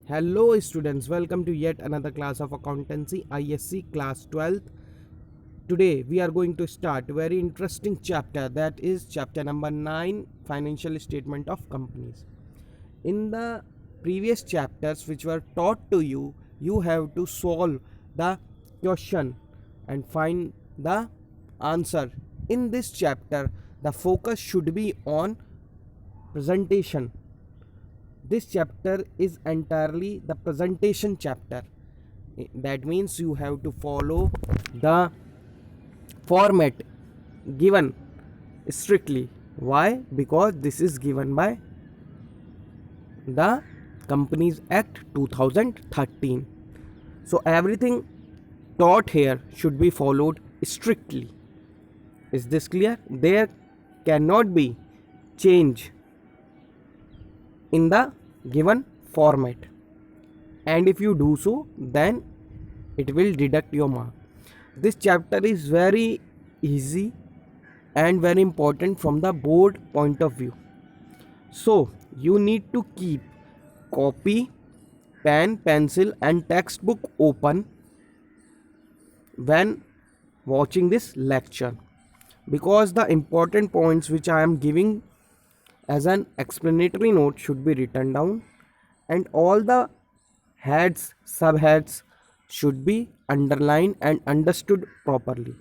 Hello students, welcome to yet another class of accountancy ISC class 12th. Today we are going to start a very interesting chapter, that is chapter number 9, financial statement of companies. In the previous chapters which were taught to you, you have to solve the question and find the answer. In this chapter the focus should be on presentation. This chapter is entirely the presentation chapter. That means you have to follow the format given strictly. Why? Because this is given by the Companies Act 2013. So everything taught here should be followed strictly. Is this clear? There cannot be change in the given format, and if you do so then it will deduct your mark. This chapter is very easy and very important from the board point of view, so you need to keep copy, pen, pencil and textbook open when watching this lecture, because the important points which I am giving as an explanatory note should be written down, and all the heads, subheads should be underlined and understood properly.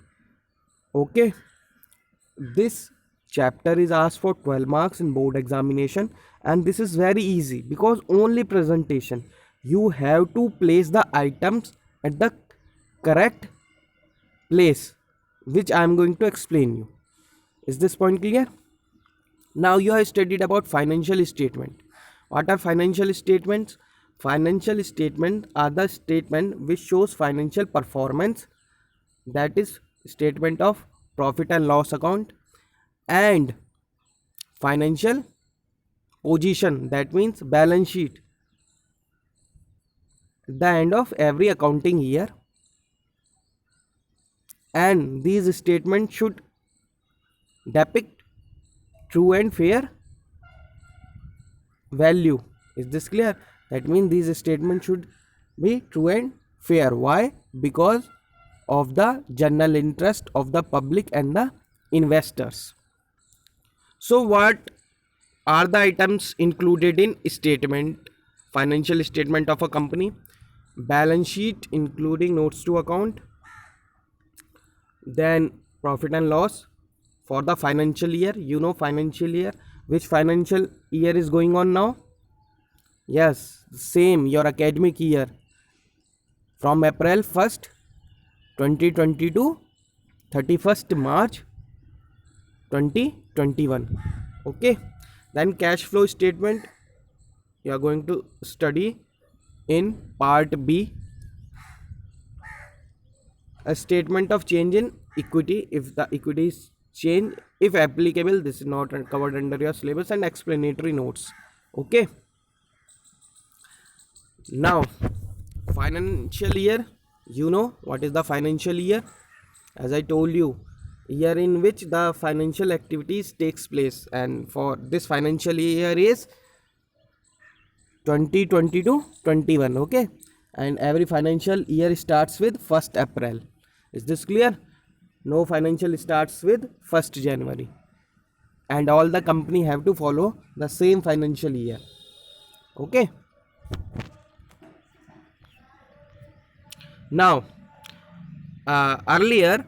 Okay, this chapter is asked for 12 marks in board examination, and this is very easy because only presentation. You have to place the items at the correct place, which I am going to explain you. Is this point clear? Now you have studied about financial statement. What are financial statements? Financial statements are the statement which shows financial performance, that is statement of profit and loss account, and financial position, that means balance sheet at the end of every accounting year. And these statements should depict true and fair value. Is this clear? That means these statements should be true and fair. Why? Because of the general interest of the public and the investors. So what are the items included in statement, financial statement of a company? Balance sheet including notes to account, then profit and loss for the financial year. You know financial year, which financial year is going on now? Yes, same, your academic year from April 1st 2020 to 31st March 2021. Okay, then cash flow statement you are going to study in part B. A statement of change in equity, if the equity is changed, if applicable. This is not covered under your syllabus, and explanatory notes. Okay, now financial year. You know what is the financial year? As I told you, year in which the financial activities takes place, and for this financial year is 2020 to 21. Okay, and every financial year starts with 1st April. Is this clear? No financial starts with 1st January, and all the company have to follow the same financial year. Okay, now earlier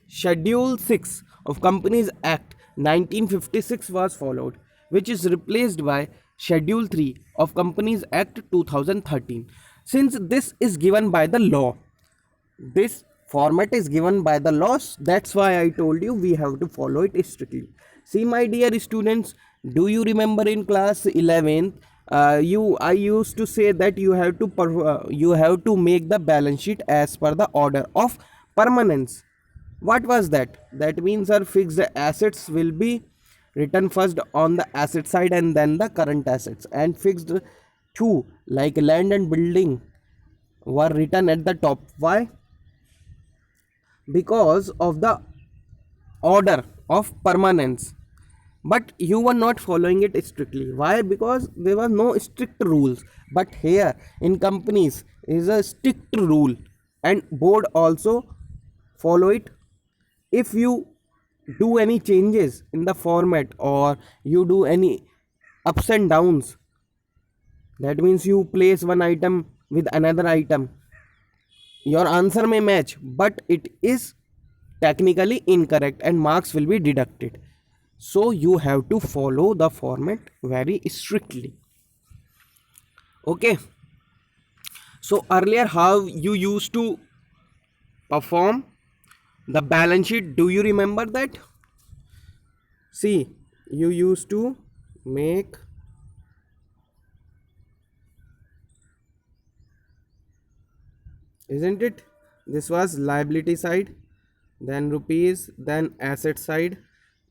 Schedule 6 of Companies Act 1956 was followed, which is replaced by Schedule 3 of Companies Act 2013. Since this is given by the law, this format is given by the laws, that's why I told you we have to follow it strictly. See my dear students, do you remember in class 11th I used to say that you have to make the balance sheet as per the order of permanence. What was that? That means our fixed assets will be written first on the asset side and then the current assets, and fixed two like land and building were written at the top. Why? Because of the order of permanence. but you were not following it strictly. Why? Because there were no strict rules. But here in companies is a strict rule, and board also follow it. If you do any changes in the format, or you do any ups and downs, that means you place one item with another item, your answer may match, but it is technically incorrect and marks will be deducted. So you have to follow the format very strictly. Okay. So earlier, how you used to perform the balance sheet, do you remember that? See, you used to make, isn't it? This was liability side, then rupees, then asset side,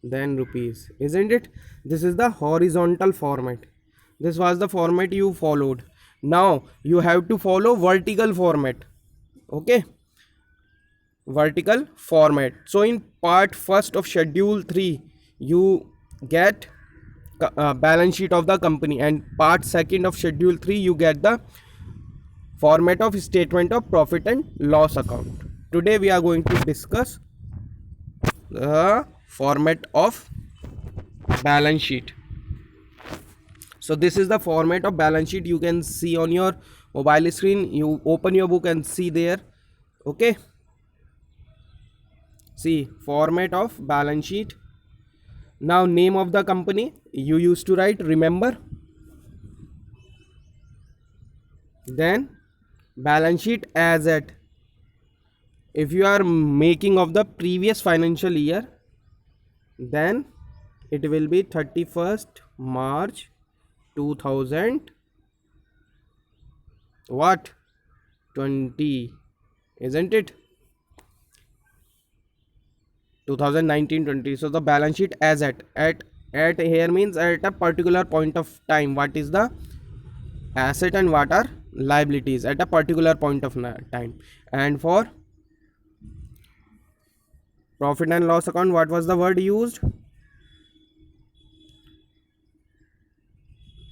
then rupees, isn't it? This is the horizontal format. This was the format you followed. Now you have to follow vertical format. Okay, vertical format. So in part first of schedule 3 you get balance sheet of the company, and part second of schedule 3 you get the format of statement of profit and loss account. Today we are going to discuss the format of balance sheet. So this is the format of balance sheet. You can see on your mobile screen. You open your book and see there. Okay, see format of balance sheet. Now name of the company you used to write, remember? Then balance sheet as at, if you are making of the previous financial year, then it will be 31st March 2000 what 20, isn't it? 2019-20. So the balance sheet as at here means at a particular point of time, what is the asset and what are liabilities at a particular point of time. And for profit and loss account, what was the word used?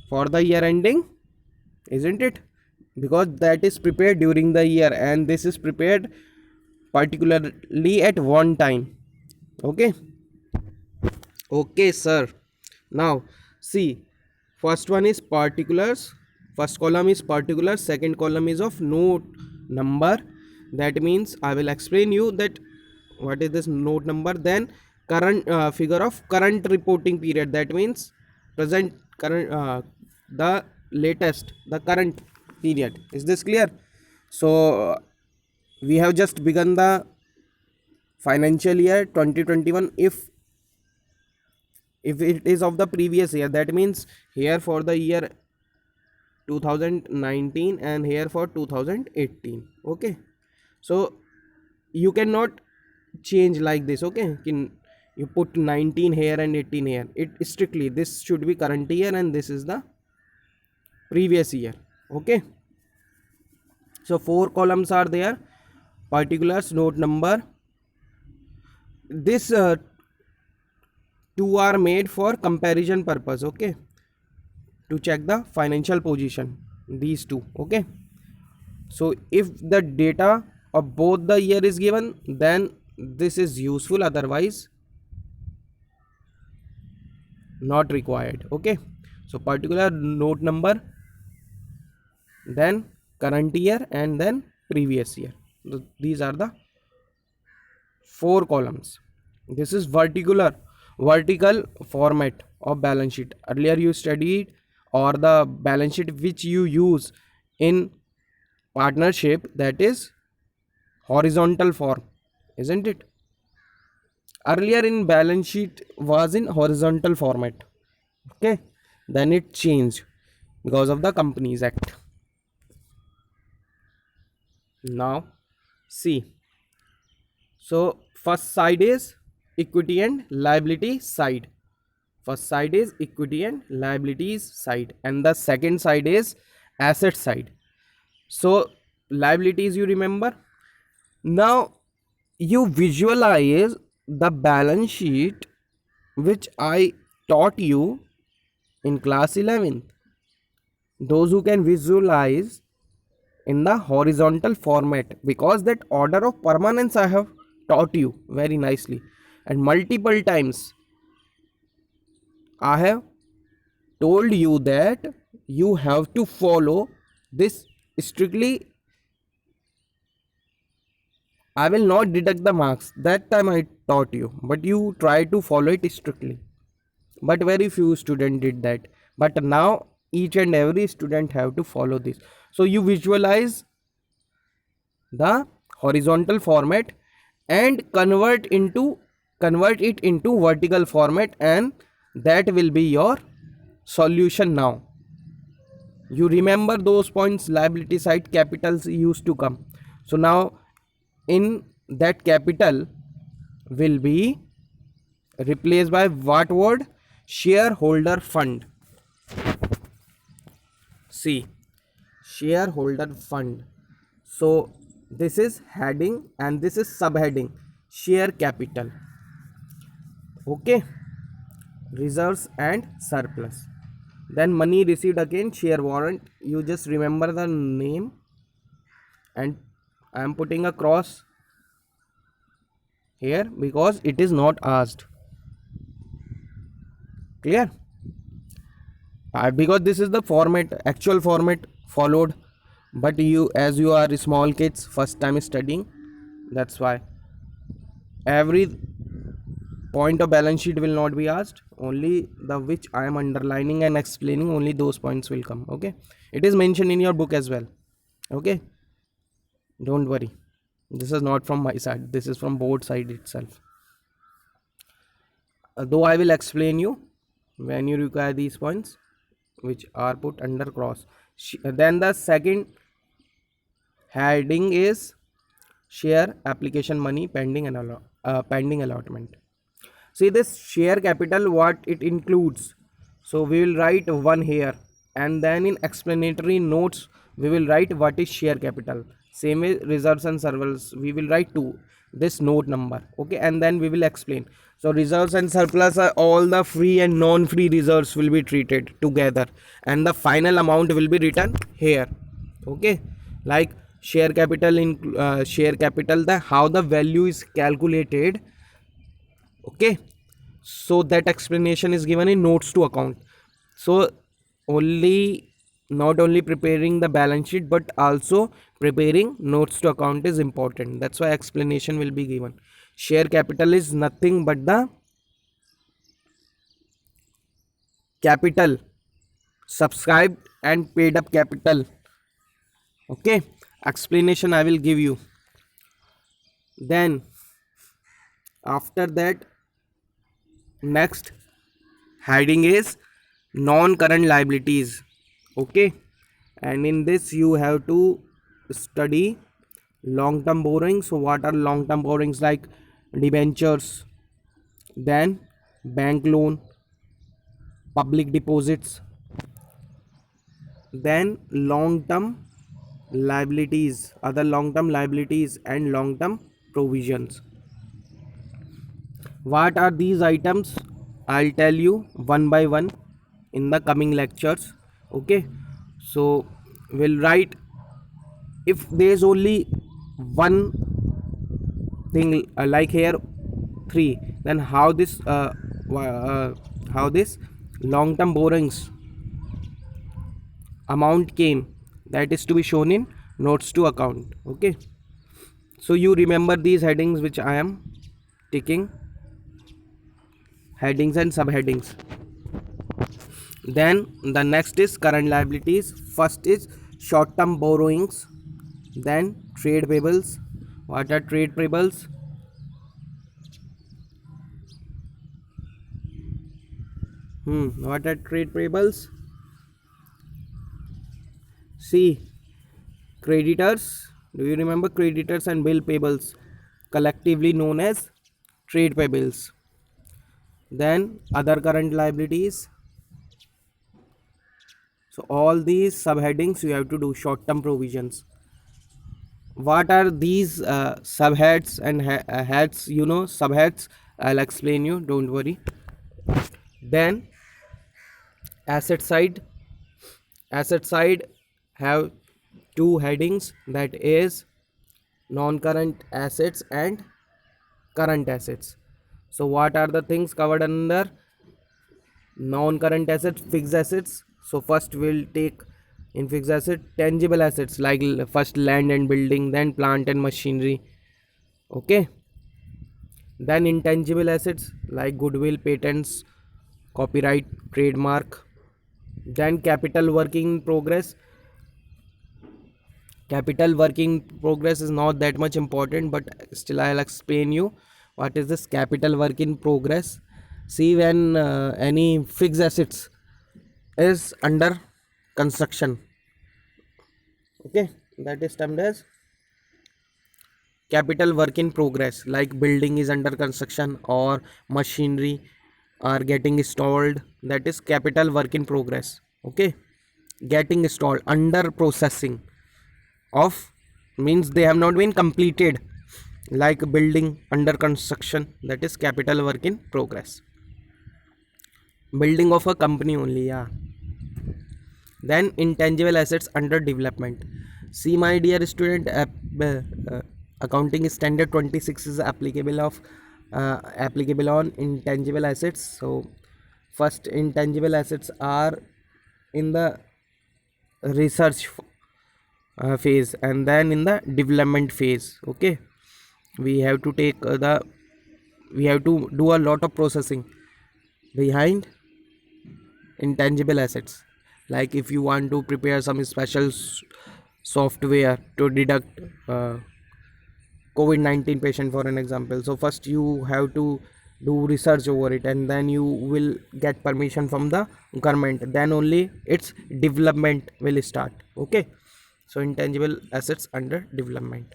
For the year ending, isn't it? Because that is prepared during the year, and this is prepared particularly at one time. Okay. Okay, sir. Now see, first one is particulars. First column is particulars, second column is of note number. That means I will explain you that what is this note number. Then current figure of current reporting period, that means present, current, the latest, the current period. Is this clear? So we have just begun the financial year 2021. If it is of the previous year, that means here for the year 2019 and here for 2018. Okay, so you cannot change like this. Okay, you put 19 here and 18 here. It strictly, this should be current year and this is the previous year. Okay, so 4 columns are there: particulars, note number. This two are made for comparison purpose. Okay, to check the financial position, these two. Okay, so if the data of both the year is given, then this is useful, otherwise not required. Okay, so particular, note number, then current year, and then previous year. These are the 4 columns. This is vertical format of balance sheet. Earlier you studied, or the balance sheet which you use in partnership, that is horizontal form, isn't it? Earlier in balance sheet was in horizontal format. Okay, then it changed because of the Companies Act. Now see, so first side is equity and liability side. First side is equity and liabilities side, and the second side is asset side. So liabilities, you remember. Now you visualize the balance sheet which I taught you in class 11th. Those who can visualize in the horizontal format, because that order of permanence I have taught you very nicely, and multiple times I have told you that you have to follow this strictly. I will not deduct the marks. That time I taught you, but you try to follow it strictly. But very few students did that. But now each and every student have to follow this. So you visualize the horizontal format and convert it into vertical format, and that will be your solution. Now you remember those points, liability side capitals used to come. So now in that capital will be replaced by what word? Shareholder fund. See, shareholder fund. So this is heading and this is subheading, share capital. Okay, reserves and surplus. Then money received, again share warrant. You just remember the name, and I am putting a cross here because it is not asked. Clear? Because this is the format, actual format followed, but you, as you are small kids, first time studying, that's why every point of balance sheet will not be asked. Only the which I am underlining and explaining, only those points will come. Okay, it is mentioned in your book as well. Okay, don't worry, this is not from my side, this is from board side itself. Though I will explain you when you require these points which are put under cross. Then the second heading is share application money pending allotment. See this share capital, what it includes. So we will write one here, and then in explanatory notes we will write what is share capital. Same way reserves and surplus we will write to this note number. Okay, and then we will explain. So reserves and surplus are all the free and non-free reserves will be treated together, and the final amount will be written here. Okay, like share capital in share capital, the how the value is calculated. Okay, so that explanation is given in notes to account. So not only preparing the balance sheet but also preparing notes to account is important. That's why explanation will be given. Share capital is nothing but the capital, subscribed and paid up capital. Okay, explanation I will give you. Then after that, next heading is non-current liabilities. Okay, and in this you have to study long-term borrowings. So what are long-term borrowings? Like debentures, then bank loan, public deposits, then long-term liabilities, other long-term liabilities and long-term provisions. What are these items? I'll tell you one by one in the coming lectures. Okay, so we'll write, if there's only one thing like here 3, then how this long term borrowings amount came, that is to be shown in notes to account. Okay, so you remember these headings which I am taking, headings and subheadings. Then the next is current liabilities. First is short term borrowings, then trade payables. What are trade payables? What are trade payables? See, creditors. Do you remember creditors and bill payables, collectively known as trade payables? Then other current liabilities. So all these subheadings you have to do. Short term provisions. What are these subheads and heads? You know, subheads, I'll explain you, don't worry. Then asset side, asset side have two headings, that is non-current assets and current assets. So what are the things covered under non-current assets? Fixed assets. So first we'll take in fixed asset tangible assets, like first land and building, then plant and machinery. Okay. Then intangible assets like goodwill, patents, copyright, trademark. Then capital working in progress. Capital working progress is not that much important, but still I'll explain you what is this capital work in progress. See, when any fixed assets is under construction, okay, that is termed as capital work in progress, like building is under construction or machinery are getting installed, that is capital work in progress. Okay, getting installed, under processing of means they have not been completed, like building under construction, that is capital work in progress. Building of a company only, yeah. Then intangible assets under development. See, my dear student, accounting standard 26 is applicable on intangible assets. So first, intangible assets are in the research phase, and then in the development phase. Okay, we have to take we have to do a lot of processing behind intangible assets. Like if you want to prepare some special software to detect COVID-19 patient, for an example, so first you have to do research over it, and then you will get permission from the government, then only its development will start. Okay, so intangible assets under development.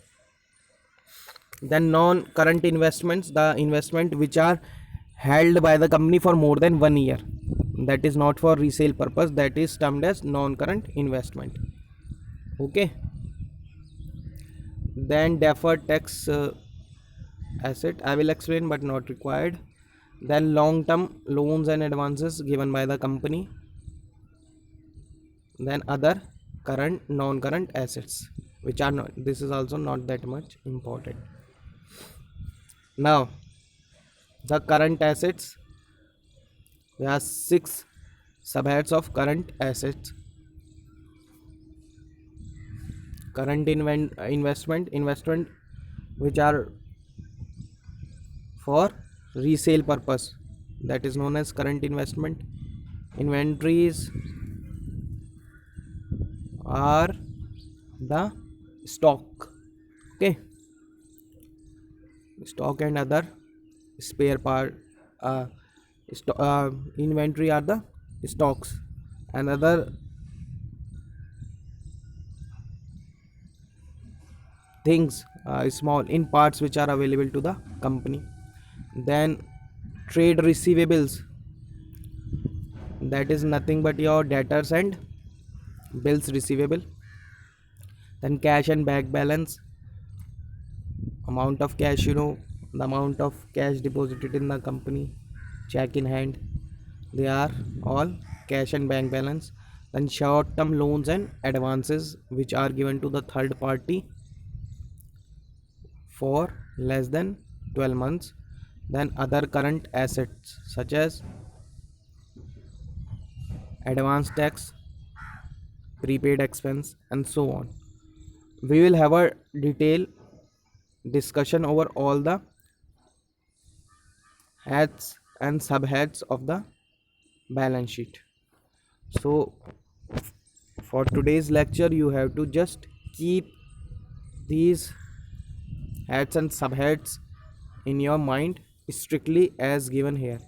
Then non-current investments, the investment which are held by the company for more than 1 year, that is not for resale purpose, that is termed as non-current investment. Okay, then deferred tax asset, I will explain but not required. Then long-term loans and advances given by the company. Then other current non-current assets, which are not, this is also not that much important. Now the current assets, there are 6 subheads of current assets. Current investment which are for resale purpose, that is known as current investment. Inventories are the stock. Okay, stock and other spare part, inventory are the stocks and other things, small in parts which are available to the company. Then trade receivables, that is nothing but your debtors and bills receivable. Then cash and bank balance, amount of cash, the amount of cash deposited in the company, check in hand, they are all cash and bank balance. Then short term loans and advances which are given to the third party for less than 12 months. Then other current assets such as advance tax, prepaid expense, and so on. We will have a detailed discussion over all the heads and subheads of the balance sheet. So for today's lecture you have to just keep these heads and subheads in your mind strictly as given here,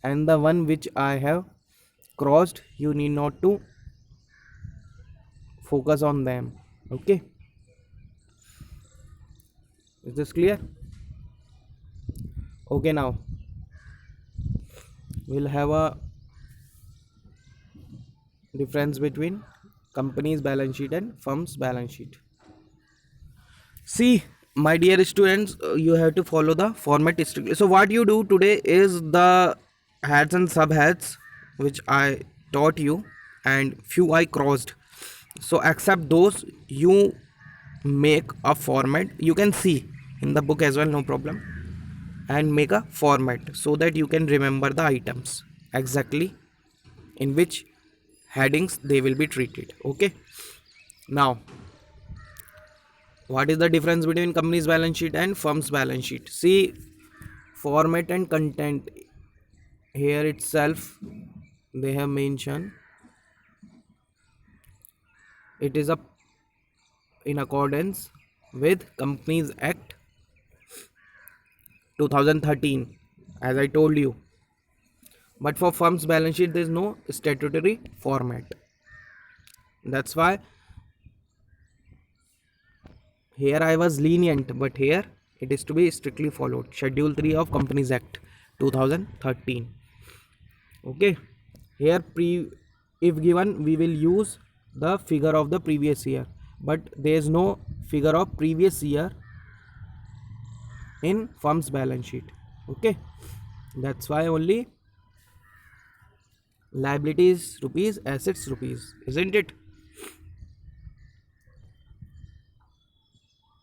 and the one which I have crossed you need not to focus on them. Okay, is this clear? Okay, now we'll have a difference between company's balance sheet and firm's balance sheet. See, my dear students, you have to follow the format strictly. So what you do today is, the heads and subheads which I taught you, and few I crossed. So accept those, you make a format, you can see in the book as well, no problem, and make a format so that you can remember the items exactly in which headings they will be treated. Okay, now what is the difference between company's balance sheet and firm's balance sheet? See, format and content, here itself they have mentioned it is a in accordance with Companies Act 2013, as I told you. But for firm's balance sheet there is no statutory format. That's why here I was lenient, but here it is to be strictly followed. Schedule 3 of Companies Act 2013. Okay, here if given we will use the figure of the previous year, but there is no figure of previous year in firm's balance sheet. Okay, that's why only liabilities rupees, assets rupees, isn't it?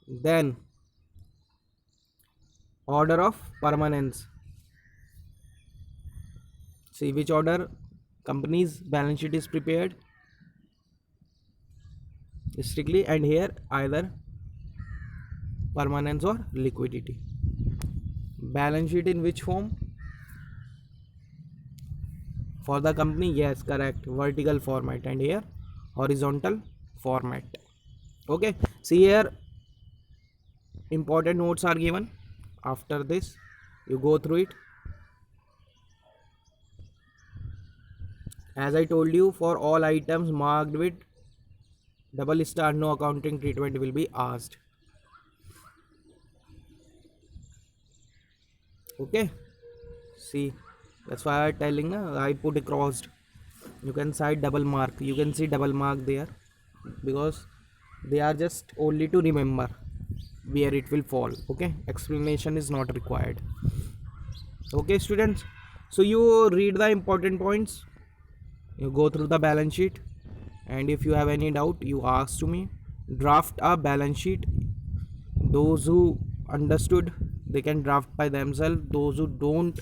Then order of permanence. See which order company's balance sheet is prepared strictly, and here either permanence or liquidity. Balance sheet in which form? For the company, yes, correct, vertical format, and here horizontal format. Okay, see here important notes are given. After this you go through it. As I told you, for all items marked with double star, no accounting treatment will be asked. Okay, see, that's why I'm telling I put it crossed. You can cite double mark, you can see double mark there, because they are just only to remember where it will fall. Okay, explanation is not required. Okay students, so you read the important points, you go through the balance sheet, and if you have any doubt you ask to me. Draft a balance sheet. Those who understood they can draft by themselves, those who don't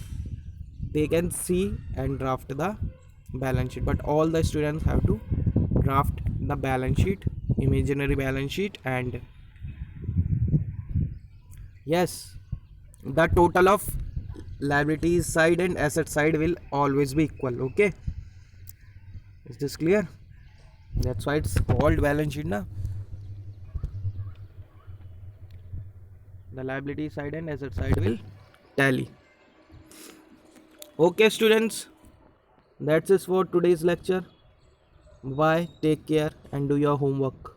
they can see and draft the balance sheet, but all the students have to draft the balance sheet, imaginary balance sheet, and yes, the total of liabilities side and asset side will always be equal. Okay, is this clear? That's why it's called balance sheet na. The liability side and asset side will tally. Okay students, that's it for today's lecture. Bye, take care and do your homework.